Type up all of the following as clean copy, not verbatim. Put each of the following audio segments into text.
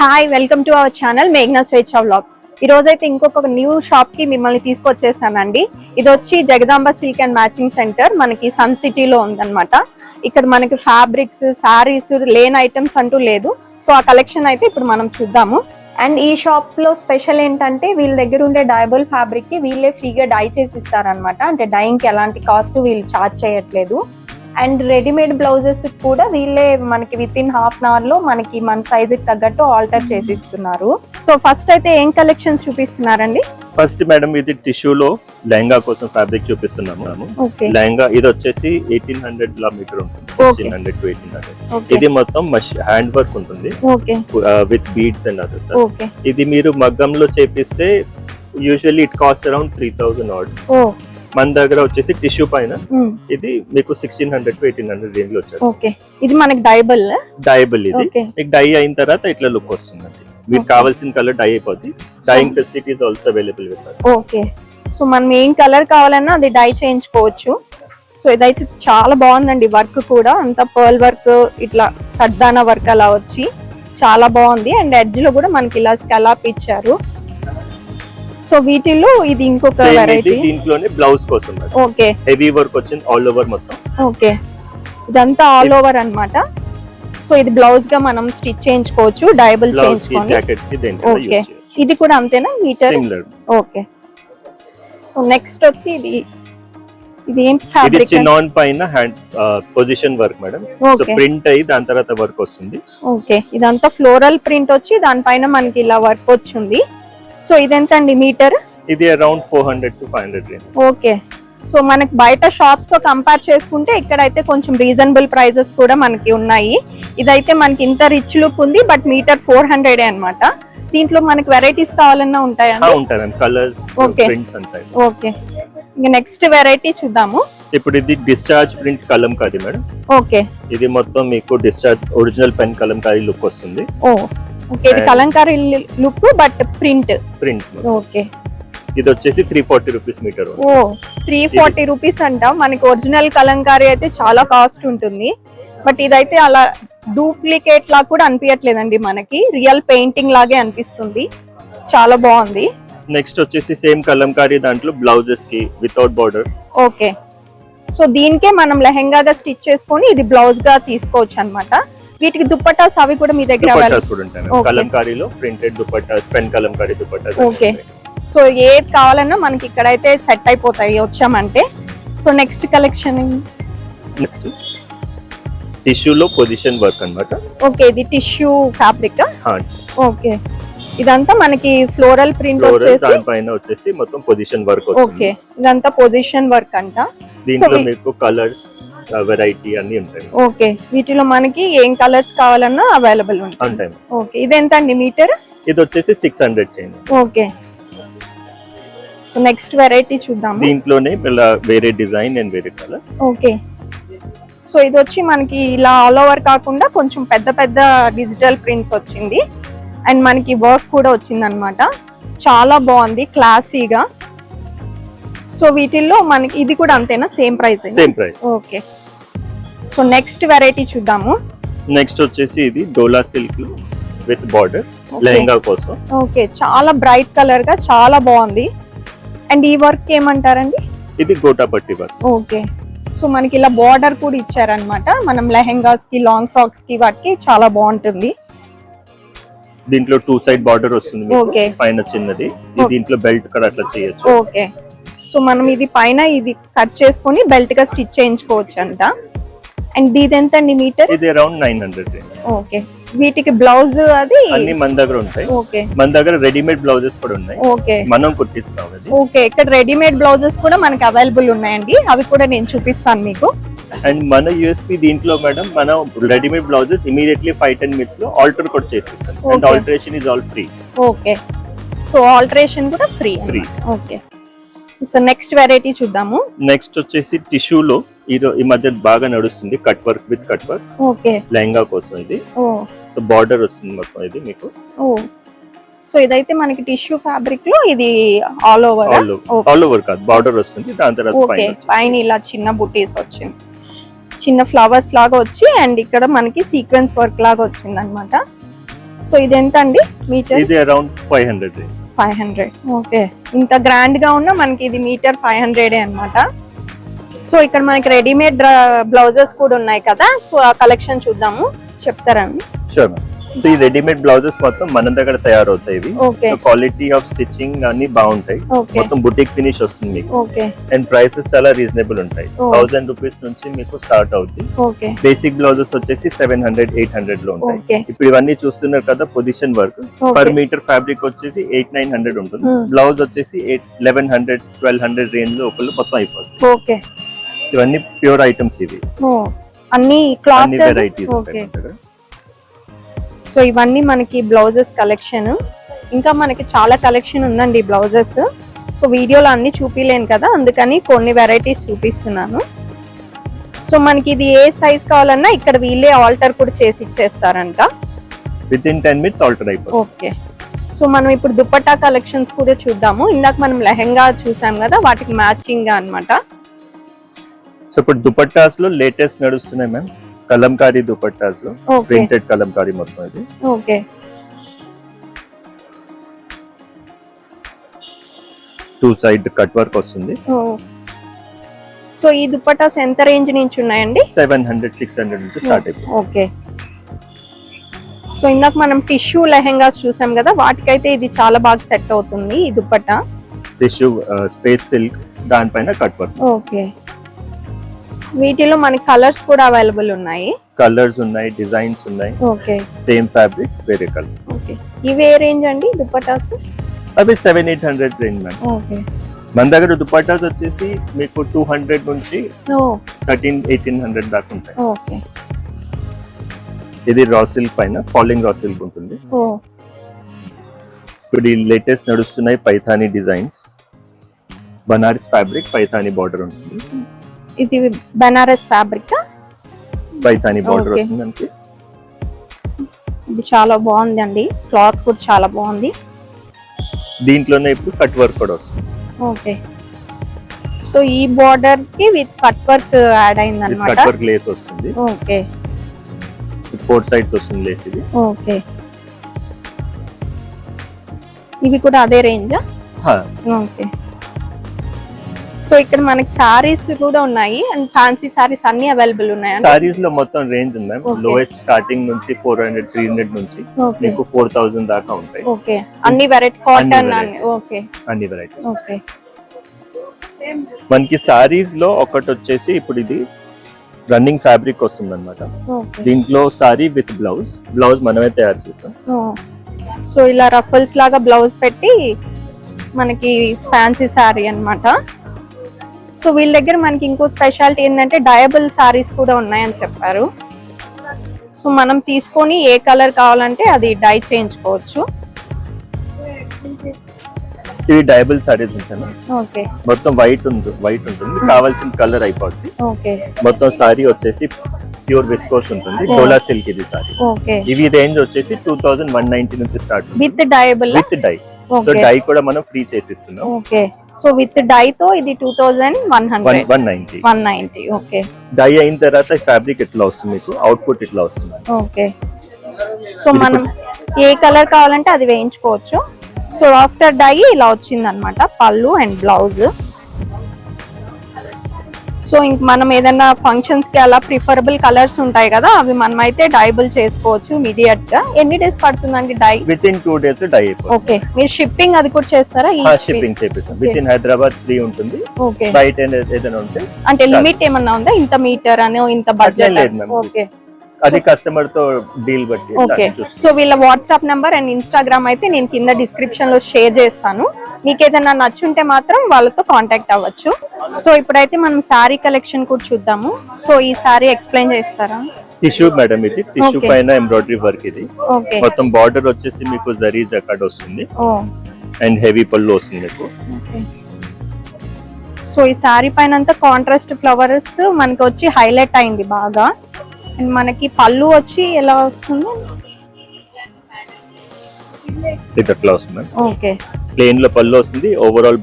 Hi welcome to our channel మేఘ్నా Swechha vlogs. ఈ రోజైతే ఇంకొక న్యూ షాప్ కి మిమ్మల్ని తీసుకొచ్చేసానండి. ఇది వచ్చి Jagadamba silk and matching centre, మనకి సన్ సిటీలో ఉందన్నమాట. ఇక్కడ మనకి ఫ్యాబ్రిక్స్, శారీస్, లేన్ ఐటమ్స్ అంటూ లేదు. సో ఆ కలెక్షన్ అయితే ఇప్పుడు మనం చూద్దాము. అండ్ ఈ షాప్ లో స్పెషల్ ఏంటంటే వీళ్ళ దగ్గర ఉండే డయబుల్ ఫ్యాబ్రిక్ కి వీళ్ళే ఫ్రీగా డై చేసి ఇస్తారనమాట. అంటే డైయింగ్ కి ఎలాంటి కాస్ట్ వీళ్ళు చార్జ్ చేయట్లేదు. అండ్ రెడీమేడ్ బ్లౌజెస్ కూడా వీళ్ళే మనకి within half an hour లో మనకి మన సైజ్ కి తగ్గట్టు ఆల్టర్ చేసి ఇస్తున్నారు. సో ఫస్ట్ అయితే ఏం కలెక్షన్స్ చూపిస్తున్నారండి? ఫస్ట్ మేడం ఇది టిష్యూలో లెహంగా కోసం ఫ్యాబ్రిక్ చూపిస్తున్నాము. లెహంగా ఇది వచ్చేసి 1800 మీటర్ ఉంటుంది, 1600 to 1800. ఇది మొత్తం హ్యాండ్ వర్క్ ఉంటుంది విత్ బీడ్స్ అండ్ అదర్స్. ఇది మీరు మగ్గంలో చేపిస్తే యూజువల్లీ ఇట్ కాస్ట్ అరౌండ్ 3000 ఆర్డ్. మన దగ్గర వచ్చేసి టిష్యూ పైన ఇది మీకు 1600 to 1800 రేంజ్ లో వచ్చేస్తుంది. ఇది మనకి డైబుల్ ఇది మీకు డై అయిన తర్వాత ఇట్లా లుక్ వస్తుంది. మీకు కావాల్సిన కలర్ డై అయిపోద్ది. Dyeing facilities also available with us. Okay, so మనం ఏం కలర్ కావాలన్నా అది డై చేయించుకోవచ్చు. సో ఇదైతే చాలా బాగుందండి. వర్క్ కూడా అంత పర్ల్ వర్క్, ఇట్లా కడ్దానా వర్క్ అలా వచ్చి చాలా బాగుంది. అండ్ ఎడ్జ్ లో కూడా మనకి ఇలా స్కాలప్ ఇచ్చారు. సో వీటిలో ఇది ఇంకొక వెరైటీ. దీంట్లోనే బ్లౌజ్ కోసం ఓకే హెవీ వర్క్ వచ్చింది ఆల్ ఓవర్ మొత్తం. ఓకే, ఇదంతా ఆల్ ఓవర్ అన్నమాట. సో ఇది బ్లౌజ్ గా మనం స్టిచ్ చేయించుకోవచ్చు, డైబుల్ చేయించుకొని. ఓకే, ఇది కూడా అంతేనా మీటర్? ఓకే, సో నెక్స్ట్ వచ్చి ఇది ఏం ఫ్యాబ్రిక్? ఇది నాన్ పైన hand position work madam. So print అయ్యి దాని తర్వాత వర్క్ వస్తుంది. ఓకే, ఇదంతా ఫ్లోరల్ ప్రింట్ వచ్చి దానిపైన మనకి ఇలా వర్క్ వచ్చింది. సో ఇదెంత అండి మీటర్? ఇది around 400 to 500 range. Okay, so మనకి బయట షాప్స్ తో కంపేర్ చేసుకుంటే ఇక్కడైతే కొంచెం రీజనబుల్ ప్రైజెస్ కూడా మనకి ఉన్నాయి. ఇదైతే మనకి ఇంత రిచ్ లుక్ ఉంది, బట్ మీటర్ 400 అన్నమాట. దీంట్లో మనకి వెరైటీస్ కావాలన్నా ఉంటాయా? ఉంటాయి, కలర్స్, ప్రింట్స్ ఉంటాయి. ఓకే, ఇంకా నెక్స్ట్ వెరైటీ చూద్దాము. ఇప్పుడు ఇది discharge print Kalamkari madam. Okay, ఇది మొత్తం మీకు discharge original pen Kalamkari look వస్తుంది. ఓకే, ఇది Kalamkari look but print. Okay, ఇది వచ్చేసి 340 రూపీస్ మీటర్. 340 రూపీస్ అంట. మనకి ఒరిజినల్ కలంకారీ అయితే చాలా కాస్ట్ ఉంటుంది, బట్ ఇదైతే అలా డూప్లికేట్ లా కూడా అనిపించట్లేదండి, మనకి రియల్ పెయింటింగ్ లాగే అనిపిస్తుంది. చాలా బాగుంది. నెక్స్ట్ వచ్చేసి సేమ్ కలంకారీ దాంట్లో బ్లౌజెస్ కి వితౌట్ బార్డర్. ఓకే, సో దీనికే మనం లెహంగాగా స్టిచ్ చేసుకొని ఇది బ్లౌజ్ గా తీసుకోవచ్చు అన్నమాట. వీటికి దుపట్టాస్ అవి కూడా మీ దగ్గర కలంకారీలో printed dupattas, pen kalamkari dupattas. Okay, so ఏది కావాలన్నా మనకి ఇక్కడైతే సెట్ అయిపోతాయి వచ్చామంటే. సో నెక్స్ట్ కలెక్షన్ నెక్స్ట్ టిష్యూలో పొజిషన్ వర్క్ అన్నమాట. ఓకే, ఇది టిష్యూ ఫ్యాబ్రిక్. ఓకే, ఇదంతా మనకి ఫ్లోరల్ ప్రింట్ వచ్చేసి పైన వచ్చేసి మొత్తం పొజిషన్ వర్క్ వస్తుంది. ఓకే, ఇదంతా పొజిషన్ వర్క్ అంట. దీంట్లో మీకు కలర్స్ వెరైటీ అన్ని ఉంటాయి. ఓకే, వీటిలో మనకి ఏం కలర్స్ కావాలన్నా అవైలబుల్ ఉంటాయి. ఓకే, ఇది ఎంత అండి మీటర్? ఇది వచ్చేసి 600 change. Okay, so next variety చూద్దాం. దీంట్లోనే వేరే డిజైన్ అండ్ వేరే కలర్. ఓకే, సో ఇది వచ్చి మనకి ఇలా ఆల్ ఓవర్ కాకుండా కొంచెం పెద్ద పెద్ద డిజిటల్ ప్రింట్స్ వచ్చింది. అండ్ మనకి వర్క్ కూడా వచ్చింది అన్నమాట. చాలా బాగుంది, క్లాసీగా. సో వీటిల్లో మనకి ఇది కూడా అంతేనా? Same price? Same price. Okay, so next variety చూద్దాము. నెక్స్ట్ వచ్చేసి ఇది డోలా సిల్క్ విత్ బార్డర్ లెహంగా కోసం. ఓకే, చాలా బ్రైట్ కలర్ గా చాలా బాగుంది. అండ్ ఈ వర్క్ ఏమంటారండి? ఇది గోటాపట్టి వర్క్. ఓకే, సో మనకి ఇలా బార్డర్ కూడా ఇచ్చారనమాట. మనం లెహంగాస్ కి, లాంగ్ ఫ్రాక్స్ కి వాటికి చాలా బాగుంటుంది. దీంట్లో 2 సైడ్ బార్డర్ వస్తుంది, పైన చిన్నది. దీంట్లో బెల్ట్ కూడా అట్లా చేయొచ్చు. ఓకే, సో మనం ఇది పైన ఇది కట్ చేసుకొని బెల్ట్ గా స్టిచ్ చేయించుకోవచ్చు అంట. అండ్ ఇది ఎంత అండి మీటర్? ఇది అరౌండ్ 900. ఓకే, వీటికి బ్లౌజ్ అది అన్ని మన దగ్గర ఉంటాయి. ఓకే, మన దగ్గర రెడీమేడ్ బ్లౌజెస్ కూడా ఉన్నాయి. ఓకే, మనం కుట్టిస్తాం. ఓకే, ఇక్కడ రెడీమేడ్ బ్లౌజెస్ కూడా మనకి అవైలబుల్ ఉన్నాయండి. అవి కూడా నేను చూపిస్తాను మీకు. అండ్ మన యూఎస్పీ దీంట్లో మేడం మనం రెడీమేడ్ బ్లౌజెస్ ఇమీడియట్లీ 5-10 minutes లో ఆల్టర్ కూడా చేసిస్తాం. And alteration is all free. Okay, so alteration కూడా free. Okay, so next variety చూద్దాము. నెక్స్ట్ వచ్చేసి టిష్యూలో ఈ మధ్య బాగా నడుస్తుంది cut work with cut work. Okay, lehenga కోసం ఇది. సో బార్డర్ వస్తుంది మొత్తం ఇది మీకు. సో ఇదైతే మనకి టిష్యూ ఫ్యాబ్రిక్ లో ఇది ఆల్ ఓవర్ కాదు, బార్డర్ వస్తుంది. దాని తర్వాత పైన ఇలా చిన్న బుటీస్ వచ్చింది. చిన్న ఫ్లవర్స్ లాగా వచ్చి అండ్ ఇక్కడ మనకి సీక్వెన్స్ వర్క్ లాగా వచ్చింది అన్నమాట. సో ఇది ఎంత అండి మీటర్? ఇది అరౌండ్ 500. 500. ఓకే, ఇంత గ్రాండ్ గా ఉన్న మనకి ఇది మీటర్ 500 అన్నమాట. సో ఇక్కడ మనకి రెడీమేడ్ బ్లౌజెస్ కూడా ఉన్నాయి కదా, సో ఆ కలెక్షన్ చూద్దాము, చెప్తారా? షూర్. సో ఈ రెడీమేడ్ బ్లౌజెస్ మొత్తం మన దగ్గర తయారవుతాయి. ఇవి ఓకే, క్వాలిటీ ఆఫ్ స్టిచ్చింగ్ అన్ని బాగుంటాయి. ఓకే, మొత్తం బుటిక్ ఫినిష్ వస్తుంది మీకు. ఓకే, అండ్ ప్రైసెస్ చాలా రీజనబుల్ ఉంటాయి. 1000 రూపీస్ నుంచి మీకు స్టార్ట్ అవుతుంది. ఓకే, బేసిక్ బ్లౌజెస్ వచ్చేసి 700, 800 లో ఉంటాయి. ఓకే, ఇప్పుడు ఇవన్నీ చూస్తున్నారు కదా position work. Per metre fabric వచ్చేసి 800-900 ఉంటుంది. బ్లౌజ్ వచ్చేసి 1100, 1200 రేంజ్ లో ఒకళ్ళు మొత్తం అయిపోతుంది. ఓకే, ఇవన్నీ ప్యూర్ ఐటమ్స్ ఇవి. అన్ని క్లాత్, అన్ని వెరైటీస్ ఓకే. సో ఇవన్నీ మనకి బ్లౌజెస్ కలెక్షన్. ఇంకా మనకి చాలా కలెక్షన్ ఉందండి బ్లౌజెస్. సో వీడియోలో అన్ని చూపిలేను కదా, అందుకని కొన్ని వెరైటీస్ చూపిస్తున్నాను. సో మనకి ఇది ఏ సైజ్ కావాలన్నా ఇక్కడ వీళ్ళే ఆల్టర్ కూడా చేసి ఇచ్చేస్తారంట. విత్ ఇన్ 10 minutes ఆల్టర్ అయిపోతుంది. ఓకే, సో మనం ఇప్పుడు దుపట్టా కలెక్షన్స్ కూడా చూద్దాము. ఇందాక మనం లెహంగా చూసాం కదా, వాటికి మ్యాచింగ్ గా అన్నమాట. సో ఇప్పుడు దుపట్టాస్ లో లేటెస్ట్ నడుస్తున్నాయి మ్యామ్, కలంకారీ దుపట్టాస్ లో ప్రింటెడ్ కలంకారీ మొత్తం ఇది. Okay, two side cut work వస్తుంది. సో ఈ దుపట్టాస్ ఎంత రేంజ్ నుంచి ఉన్నాయండి? 700, 600 నుంచి స్టార్ట్ అయిపోతుంది. ఓకే, సో ఇందాక మనం టిష్యూ లెహంగాస్ చూసాం కదా, వాటికైతే ఇది చాలా బాగా సెట్ అవుతుంది ఈ దుపట్టా. టిష్యూ స్పేస్ సిల్క్, దానిపైన కట్ వర్క్. ఓకే, వీటిలో మనకి కలర్స్ కూడా అవైలబుల్ ఉన్నాయి. కలర్స్ ఉన్నాయి, డిజైన్స్ ఉన్నాయి. ఓకే, సేమ్ ఫ్యాబ్రిక్ వేరే కలర్. ఓకే, ఇవి ఏ రేంజ్ అండి దుపట్టాస్? అవి 700-800 రేంజ్ మ్యామ్. ఓకే, మన దగ్గర దుపట్టాస్ వచ్చేసి మీకు 200 నుంచి 1300-1800 దాకా ఉంటాయి. ఓకే, ఇది రా సిల్క్ పైన ఫాలింగ్ రా సిల్క్ ఉంటుంది. ఇప్పుడు ఈ లేటెస్ట్ నడుస్తున్నాయి Paithani designs. Banaras fabric, Paithani border ఉంటుంది. ఇది బనారస్ ఫ్యాబ్రిక్, పైథానీ బార్డర్ వస్తుంది అంటే. ఇది చాలా బాగుంది అండి, క్లాత్ కూడా చాలా బాగుంది. దీంట్లోనే ఇప్పుడు కట్ వర్క్ కూడా వస్తుంది. ఓకే, సో ఈ బార్డర్ కి విత్ కట్ వర్క్ యాడ్ అయింది అన్నమాట. కట్ వర్క్ లేస్ వస్తుంది. ఓకే, 4 sides వస్తుంది లేస్ ఇది. ఓకే, ఇవి కూడా అదే రేంజా? ఓకే, సో ఇక్కడ మనకి సారీస్ కూడా ఉన్నాయి అండ్ ఫ్యాన్సీ సారీస్ అన్ని అవైలబుల్ ఉన్నాయి. సారీస్ లో మొత్తం రేంజ్ ఉంది మ్యామ్. లోయెస్ట్ స్టార్టింగ్ నుంచి 400, 300 నుంచి మీకు 4000 దాకా ఉంటాయి. ఓకే, అన్ని వెరైటీ కాటన్. ఓకే, అన్ని వెరైటీ. ఓకే, మనకి సారీస్ లో ఒకటి వచ్చేసి ఇప్పుడు ఇది రన్నింగ్ ఫ్యాబ్రిక్ వస్తుంది అనమాట. దీంట్లో సారీ విత్ బ్లౌజ్ మనమే తయారు చేస్తాం. సో ఇలా రఫల్స్ లాగా బ్లౌజ్ పెట్టి మనకి ఫ్యాన్సీ సారీ అన్నమాట. సో వీళ్ళ దగ్గర మనకి ఇంకో స్పెషాలిటీ ఏంటంటే డయబుల్ సారీస్ కూడా ఉన్నాయని చెప్పారు. సో మనం తీసుకొని ఏ కలర్ కావాలంటే అది డై చేయించుకోవచ్చు. ఇవి డయబుల్ సారీస్ ఉంటాయి. ఓకే, మొత్తం వైట్ ఉంటుంది, కావాల్సిన కలర్ అయిపోద్ది. ఓకే, మొత్తం సారీ వచ్చేసి ప్యూర్ విస్కోస్ ఉంటుంది, డోలా సిల్క్ ఇది సారీ. ఓకే, ఇవి రేంజ్ వచ్చేసి 2190 నుంచి start with dyeable, with dye. So dye కూడా మనం ఫ్రీ చేసిస్తున్నాం. ఓకే, సో విత్ డై తో ఇది 2190. 190. ఓకే, డై అయిన తర్వాత ఫ్యాబ్రిక్ ఎట్లా వస్తుంది మీకు, అవుట్పుట్ ఇట్లా వస్తుంది. ఓకే, సో మనం ఏ కలర్ కావాలంటే అది వేయించుకోవచ్చు. సో ఆఫ్టర్ డై ఇలా వచ్చింది అనమాట పళ్ళు అండ్ బ్లౌజ్. సో ఇంక మనం ఏదైనా ఫంక్షన్స్ కి అలా ప్రిఫరబుల్ కలర్స్ ఉంటాయి కదా, అవి మనం అయితే డైబుల్ చేసుకోవచ్చు ఇమీడియట్ గా. ఎన్ని డేస్ పడుతుందండి డై? విత్ ఇన్ 2 days డై అయిపోతుంది. ఓకే, మీరు షిప్పింగ్ అది కూడా చేస్తారా? షిప్పింగ్ చేపిస్తాం. విత్ ఇన్ హైదరాబాద్ ఫ్రీ ఉంటుంది. ఓకే, బయట ఏదైనా ఉంటే అంటే లిమిట్ ఏమన్నా ఉందా? ఇంత మీటర్ అని, ఇంత బడ్జెట్? లేదు మ్యామ్. ఓకే, అది కస్టమర్ తో డీల్ బట్టి. ఓకే, సో వీళ్ళ వాట్సాప్ నంబర్ అండ్ ఇన్స్టాగ్రామ్ అయితే నేను కింద డిస్క్రిప్షన్ లో షేర్ చేస్తాను. మీకు ఏదైనా నచ్చుంటే మాత్రం వాళ్ళతో కాంటాక్ట్ అవ్వచ్చు. సో ఇప్పుడైతే మనం సారీ కలెక్షన్ కూడా చూద్దాము. సో ఈ సారీ ఎక్స్ప్లెయిన్ చేస్తారా? టిష్యూ మేడం, ఇది టిష్యూ పైన ఎంబ్రాయిడరీ వర్క్. ఇది మొత్తం బార్డర్ వచ్చేసి మీకు జరీ జకార్డ్ వస్తుంది అండ్ హెవీ పళ్ళు వస్తుంది మీకు. సో ఈ సారీ పైన అంతా కాంట్రాస్ట్ ఫ్లవర్స్ మనకి వచ్చి హైలైట్ అయింది బాగా. అండ్ మనకి పళ్ళు వచ్చి ఎలా వస్తుంది? ఇది అట్లా వస్తుంది. ఓకే, ప్లేన్ లో పళ్ళు వస్తుంది, ఓవరాల్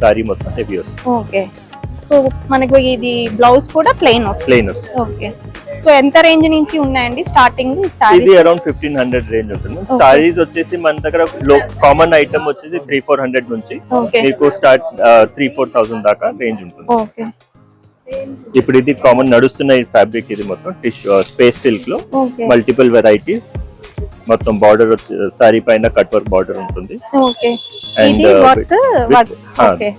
సారీ మొత్తం హెవీ వస్తుంది. ఓకే, సో మనకి ఇది బ్లౌజ్ కూడా ప్లెయిన్ వస్తుంది. ప్లెయిన్ వస్తుంది. ఓకే, సో ఎంత రేంజ్ నుంచి ఉన్నాయండి స్టార్టింగ్ ఇది సారీస్? అరౌండ్ 1500 రేంజ్ ఉంటుంది. సారీస్ వచ్చేసి మన దగ్గర కామన్ ఐటమ్ వచ్చేసి 300-400 నుంచి ఓకే మీకు స్టార్ట్ 3-4,000 దాకా రేంజ్ ఉంటుంది. ఓకే ఇప్పుడు ఇది కామన్ నడుస్తున్న ఈ ఫ్యాబ్రిక్, ఇది మొత్తం టిష్యూ స్పేస్ సిల్క్ లో ఓకే మల్టిపుల్ వెరైటీస్. మొత్తం బార్డర్ సారీ పైన కట్ వర్క్ బార్డర్ ఉంటుంది. ఓకే And, ఇది వర్క్ ఓకే.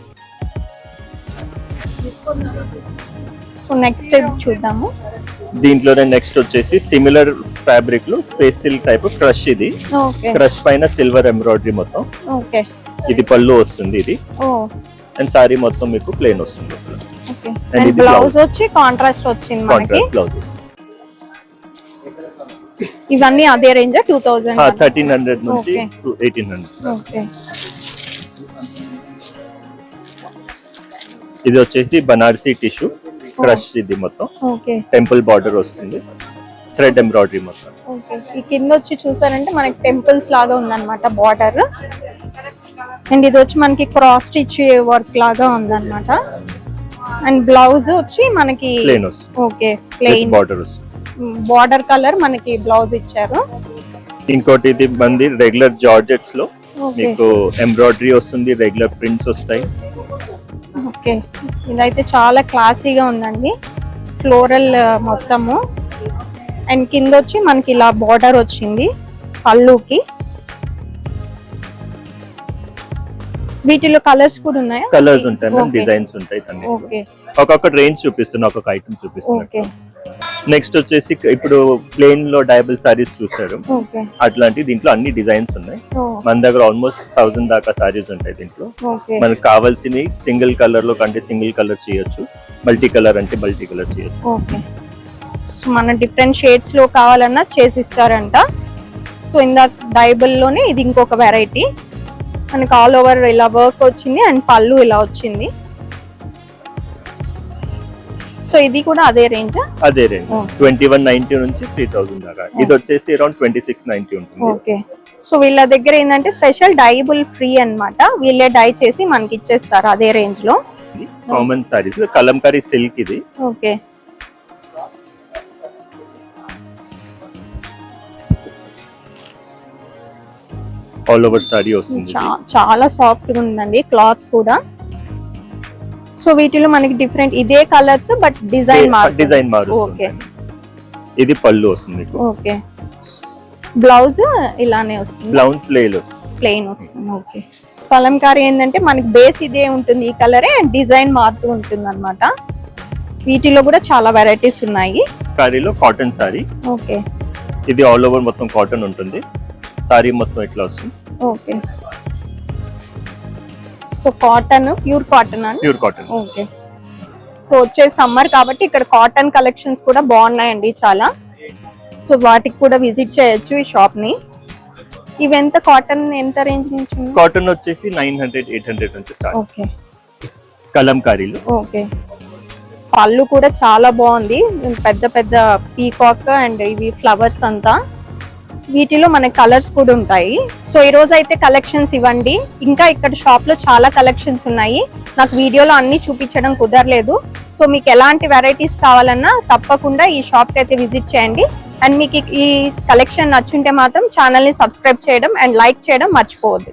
సో నెక్స్ట్ చూద్దాము. దీంట్లోనే నెక్స్ట్ వచ్చేసి సిమిలర్ ఫ్యాబ్రిక్ లో స్పేస్ సిల్క్ టైప్ క్రష్. ఇది ఓకే క్రష్ పైన సిల్వర్ ఎంబ్రాయిడరీ మొత్తం. ఓకే ఇది పళ్ళు వస్తుంది ఇది. ఓ అండ్ సారీ మొత్తం మీకు ప్లెయిన్ వస్తుంది. ఓకే And అండ్ ఇది బ్లౌజ్ blouse. వచ్చి కాంట్రాస్ట్ వచ్చింది మనకి. కాంట్రాస్ట్ బ్లౌజ్ వస్తుంది. ఇవన్నీ అదే రేంజ్ 2000? 1300 నుంచి Okay. 1800. ఓకే ఇది వచ్చేసి బనారసి టిష్యూ క్రష్. ఇది మొత్తం ఓకే టెంపుల్ బార్డర్ వస్తుంది, థ్రెడ్ ఎంబ్రాయిడరీ మొత్తం. ఓకే ఈ కింద వచ్చి చూసారంటే మనకి టెంపుల్స్ లాగా ఉందన్నమాట బార్డర్. అండ్ ఇది వచ్చి మనకి క్రాస్ స్టిచ్ వర్క్ లాగా ఉందన్నమాట. అండ్ బ్లౌజ్ వచ్చి మనకి ప్లెయిన్ వస్తుంది, ఓకే ప్లెయిన్ బార్డర్ వస్తుంది. బార్డర్ కలర్ మనకి బ్లౌజ్ ఇచ్చారు. ఇంకోటి ఇది మంది రెగ్యులర్ జార్జెట్స్ లో ఓకే మీకు ఎంబ్రాయిడరీ వస్తుంది, రెగ్యులర్ ప్రింట్స్ వస్తాయి. ఓకే ఇదైతే చాలా క్లాసీగా ఉందండి, ఫ్లోరల్ మొత్తము. అండ్ కింద వచ్చి మనకి ఇలా బార్డర్ వచ్చింది పళ్ళుకి. వీటిలో కలర్స్ కూడా ఉన్నాయా? కలర్స్ ఉంటాయి, Okay. డిజైన్స్ ఉంటాయి. ఓకే ఒక్కొక్క రేంజ్ చూపిస్తున్నా, ఒక్కొక్క ఐటమ్ చూపిస్తున్నా. ఓకే నెక్స్ట్ వచ్చేసి ఇప్పుడు ప్లేన్ లో డైబుల్ సారీస్ చూసారు, ఓకే అట్లాంటి దీంట్లో అన్ని డిజైన్స్ ఉన్నాయి. ఓ మన దగ్గర ఆల్మోస్ట్ 1000 దాకా సారీస్ ఉంటాయి దీంట్లో. ఓకే మనకు కావాల్సిన సింగిల్ కలర్ లో కంటే సింగిల్ కలర్ చేయొచ్చు, మల్టీ కలర్ అంటే మల్టీ కలర్ చేయొచ్చు. ఓకే సో మన డిఫరెంట్ షేడ్స్ లో కావాలన్నా చేసిస్తారంట. సో ఇందాక డైబుల్ లోనే ఇది ఇంకొక వెరైటీ. మనకి ఆల్ ఓవర్ ఇలా వర్క్ వచ్చింది అండ్ పళ్ళు ఇలా వచ్చింది. సో ఇది కూడా అదే రేంజ్? అదే రేంజ్ 2190 నుంచి 3000 దాకా. ఇది వచ్చేసి అరౌండ్ 2690 ఉంటుంది. ఓకే సో వీళ్ళ దగ్గర ఏంటంటే స్పెషల్ డైబుల్ ఫ్రీ అన్నమాట. వీళ్ళే డై చేసి మనకి ఇచ్చేస్తారు అదే రేంజ్ లో. కామన్ సారీస్ కలంకారీ సిల్క్ ఇది. ఓకే ఆల్ ఓవర్ సారీ వస్తుంది. చాలా సాఫ్ట్ గా ఉందండి క్లాత్ కూడా. సో వీటిలో మనకి డిఫరెంట్ ఇదే కలర్స్ బట్ డిజైన్ డిజైన్ మారుతుంది. ఓకే ఇది పళ్ళు వస్తుంది మీకు. ఓకే బ్లౌజ్ ఇలానే వస్తుంది, బ్లౌజ్ ప్లెయిన్ వస్తుంది. ఓకే కలంకారీ ఏంటంటే మనకి బేస్ ఇదే ఉంటుంది, ఈ కలరే డిజైన్ మారుతూ ఉంటుంది అన్నమాట. వీటిలో కూడా చాలా వెరైటీస్ ఉన్నాయి. సారీలో కాటన్ సారీ. ఓకే ఇది ఆల్ ఓవర్ మొత్తం కాటన్ ఉంటుంది. సారీ మొత్తం ఇట్లా వస్తుంది. Okay so cotton, pure cotton అండి. Pure cotton. ఓకే సో వచ్చే సమ్మర్ కాబట్టి ఇక్కడ కాటన్ కలెక్షన్స్ కూడా బాగున్నాయండి చాలా. సో వాటికి కూడా విజిట్ చేయొచ్చు ఈ షాప్ ని. ఇవి ఎంత కాటన్ ఎంత రేంజ్ నుంచి? కాటన్ వచ్చేసి 900-800 నుంచి స్టార్ట్. ఓకే కలంకారీలో. ఓకే పళ్ళు కూడా చాలా బాగుంది, పెద్ద పెద్ద పీకాక్ అండ్ ఇవి ఫ్లవర్స్ అంతా. వీటిలో మనకి కలర్స్ కూడా ఉంటాయి. సో ఈ రోజు అయితే కలెక్షన్స్ ఇవ్వండి. ఇంకా ఇక్కడ షాప్ లో చాలా కలెక్షన్స్ ఉన్నాయి, నాకు వీడియోలో అన్ని చూపించడం కుదరలేదు. సో మీకు ఎలాంటి వెరైటీస్ కావాలన్నా తప్పకుండా ఈ షాప్ కి అయితే విజిట్ చేయండి. అండ్ మీకు ఈ కలెక్షన్ నచ్చుంటే మాత్రం ఛానల్ ని సబ్స్క్రైబ్ చేయడం అండ్ లైక్ చేయడం మర్చిపోవద్దు.